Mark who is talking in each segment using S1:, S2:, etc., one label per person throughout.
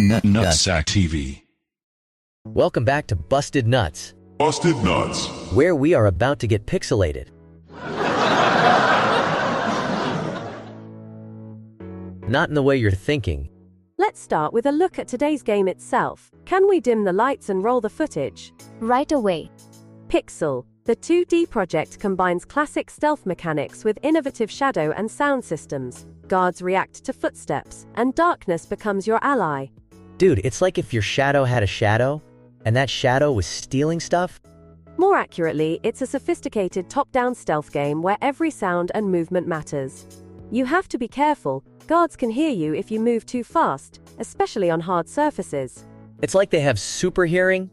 S1: Nutsack TV.
S2: Welcome back to Busted Nuts,
S1: Busted Nuts.
S2: where we are about to get pixelated. Not in the way you're thinking.
S3: Let's start with a look at today's game itself. Can we dim the lights and roll the footage?
S4: Right away.
S3: Pixel, the 2D project, combines classic stealth mechanics with innovative shadow and sound systems. Guards react to footsteps, and darkness becomes your ally.
S2: Dude, it's like if your shadow had a shadow, and that shadow was stealing stuff.
S3: More accurately, it's a sophisticated top-down stealth game where every sound and movement matters. You have to be careful. Guards can hear you if you move too fast, especially on hard surfaces.
S2: It's like they have super hearing.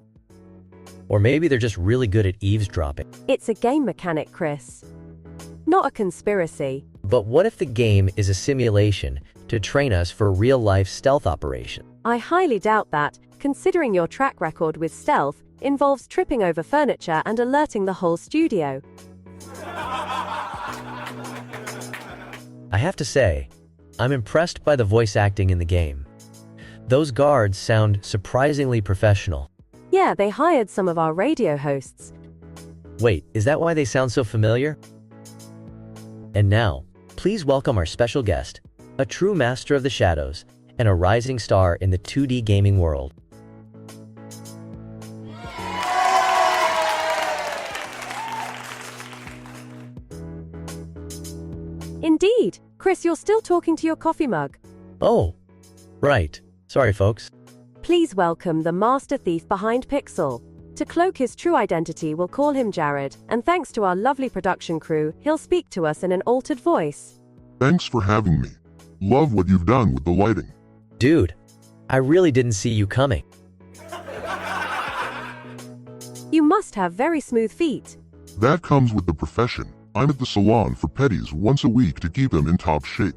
S2: Or maybe they're just really good at eavesdropping.
S3: It's a game mechanic, Chris. Not a conspiracy.
S2: But what if the game is a simulation to train us for real-life stealth operation?
S3: I highly doubt that, considering your track record with stealth involves tripping over furniture and alerting the whole studio.
S2: I have to say, I'm impressed by the voice acting in the game. Those guards sound surprisingly professional.
S3: Yeah, they hired some of our radio hosts.
S2: Wait, is that why they sound so familiar? And now, please welcome our special guest, a true master of the shadows and a rising star in the 2D gaming world.
S3: Indeed. Chris, you're still talking to your coffee mug.
S2: Oh, right. Sorry, folks.
S3: Please welcome the master thief behind Pixel. To cloak his true identity, we'll call him Jared, and thanks to our lovely production crew, he'll speak to us in an altered voice.
S5: Thanks for having me. Love what you've done with the lighting.
S2: Dude, I really didn't see you coming.
S3: You must have very smooth feet.
S5: That comes with the profession. I'm at the salon for petties once a week to keep them in top shape.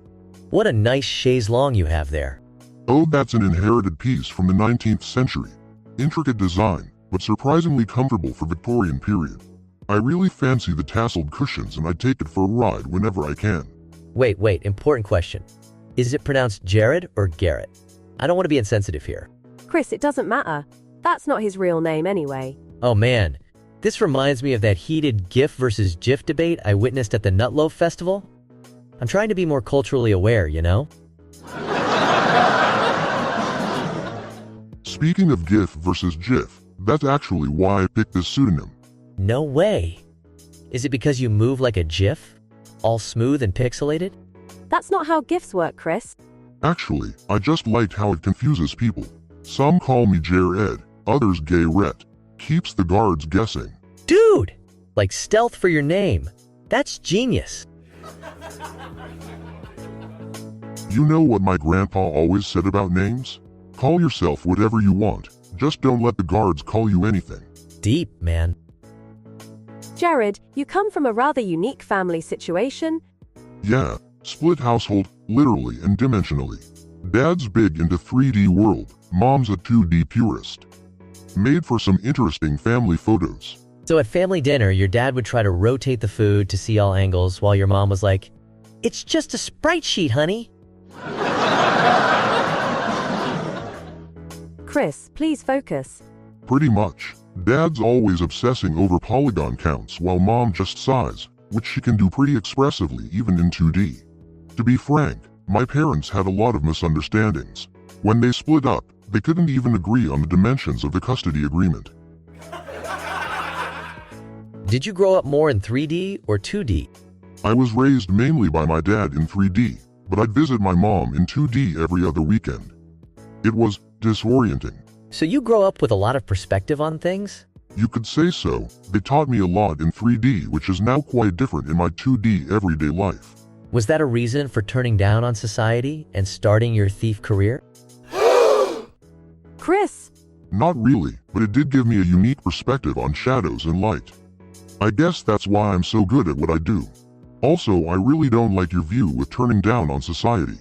S2: What a nice chaise longue you have there.
S5: Oh, that's an inherited piece from the 19th century. Intricate design, but surprisingly comfortable for Victorian period. I really fancy the tasseled cushions and I take it for a ride whenever I can.
S2: Wait, important question. Is it pronounced Jared or Garrett? I don't want to be insensitive here.
S3: Chris, it doesn't matter. That's not his real name anyway.
S2: Oh man, this reminds me of that heated GIF versus GIF debate I witnessed at the Nutloaf Festival. I'm trying to be more culturally aware, you know?
S5: Speaking of GIF versus GIF, that's actually why I picked this pseudonym.
S2: No way. Is it because you move like a GIF? All smooth and pixelated?
S3: That's not how GIFs work, Chris.
S5: Actually, I just liked how it confuses people. Some call me Jared, others Gay Rhett. Keeps the guards guessing.
S2: Dude! Like stealth for your name. That's genius.
S5: You know what my grandpa always said about names? Call yourself whatever you want, just don't let the guards call you anything.
S2: Deep, man.
S3: Jared, you come from a rather unique family situation.
S5: Yeah, split household, literally and dimensionally. Dad's big into 3D world, mom's a 2D purist. Made for some interesting family photos.
S2: So at family dinner, your dad would try to rotate the food to see all angles while your mom was like, "It's just a sprite sheet, honey."
S3: Chris, please focus.
S5: Pretty much. Dad's always obsessing over polygon counts while mom just sighs, which she can do pretty expressively even in 2D. To be frank, my parents had a lot of misunderstandings. When they split up, they couldn't even agree on the dimensions of the custody agreement.
S2: Did you grow up more in 3D or 2D?
S5: I was raised mainly by my dad in 3D, but I'd visit my mom in 2D every other weekend. It was disorienting.
S2: So you grow up with a lot of perspective on things?
S5: You could say so. They taught me a lot in 3D, which is now quite different in my 2D everyday life.
S2: Was that a reason for turning down on society and starting your thief career?
S3: Chris!
S5: Not really, but it did give me a unique perspective on shadows and light. I guess that's why I'm so good at what I do. Also, I really don't like your view with turning down on society.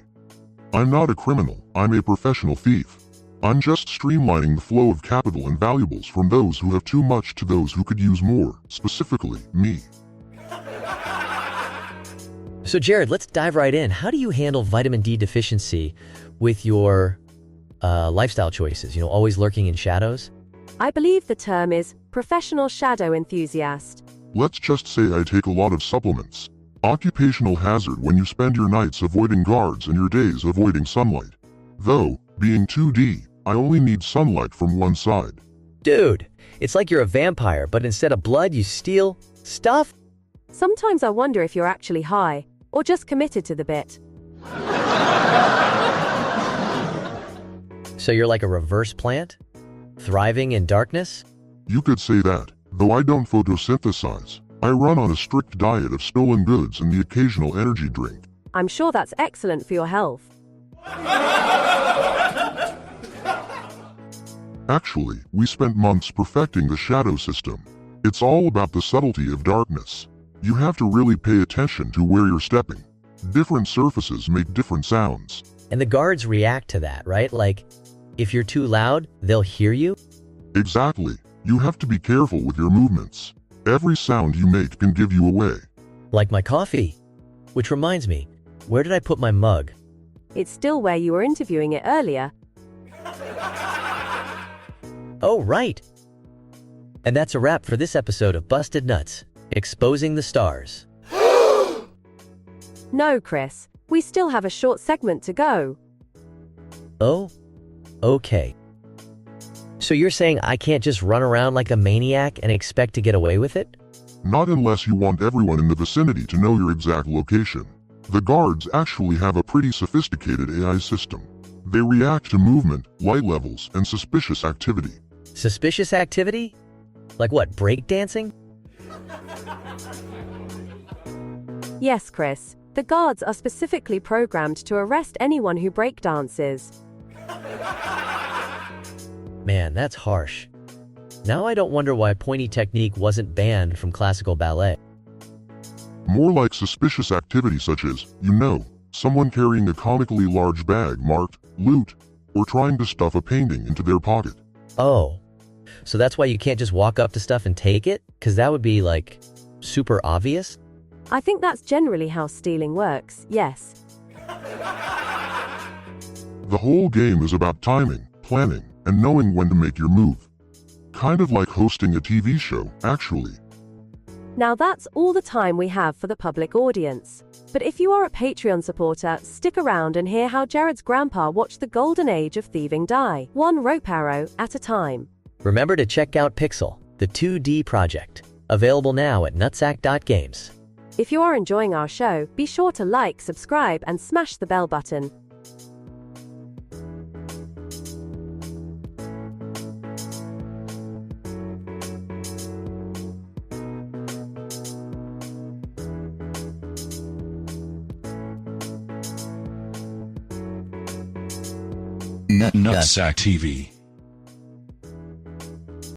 S5: I'm not a criminal, I'm a professional thief. I'm just streamlining the flow of capital and valuables from those who have too much to those who could use more, specifically, me.
S2: So Jared, let's dive right in. How do you handle vitamin D deficiency with your lifestyle choices, always lurking in shadows?
S3: I believe the term is professional shadow enthusiast.
S5: Let's just say I take a lot of supplements. Occupational hazard when you spend your nights avoiding guards and your days avoiding sunlight. Though, being 2D, I only need sunlight from one side.
S2: Dude, it's like you're a vampire, but instead of blood, you steal stuff?
S3: Sometimes I wonder if you're actually high, or just committed to the bit.
S2: So you're like a reverse plant? Thriving in darkness?
S5: You could say that, though I don't photosynthesize. I run on a strict diet of stolen goods and the occasional energy drink.
S3: I'm sure that's excellent for your health.
S5: Actually, we spent months perfecting the shadow system. It's all about the subtlety of darkness. You have to really pay attention to where you're stepping. Different surfaces make different sounds.
S2: And the guards react to that, right? Like, if you're too loud, they'll hear you?
S5: Exactly. You have to be careful with your movements. Every sound you make can give you away.
S2: Like my coffee. Which reminds me, where did I put my mug?
S3: It's still where you were interviewing it earlier.
S2: Oh, right. And that's a wrap for this episode of Busted Nuts, Exposing the Stars.
S3: No, Chris. We still have a short segment to go.
S2: Oh? Okay. So you're saying I can't just run around like a maniac and expect to get away with it?
S5: Not unless you want everyone in the vicinity to know your exact location. The guards actually have a pretty sophisticated AI system. They react to movement, light levels, and suspicious activity.
S2: Suspicious activity? Like what, breakdancing?
S3: Yes, Chris. The guards are specifically programmed to arrest anyone who breakdances.
S2: Man, that's harsh. Now I don't wonder why pointy technique wasn't banned from classical ballet.
S5: More like suspicious activity such as, someone carrying a comically large bag marked loot, or trying to stuff a painting into their pocket.
S2: Oh, so that's why you can't just walk up to stuff and take it? Because that would be, like, super obvious?
S3: I think that's generally how stealing works, yes.
S5: The whole game is about timing, planning, and knowing when to make your move. Kind of like hosting a TV show, actually.
S3: Now that's all the time we have for the public audience. But if you are a Patreon supporter, stick around and hear how Jared's grandpa watched the golden age of thieving die, one rope arrow at a time.
S2: Remember to check out Pixel, the 2D project, available now at nutsack.games.
S3: If you are enjoying our show, be sure to like, subscribe, and smash the bell button.
S1: Nutsack TV.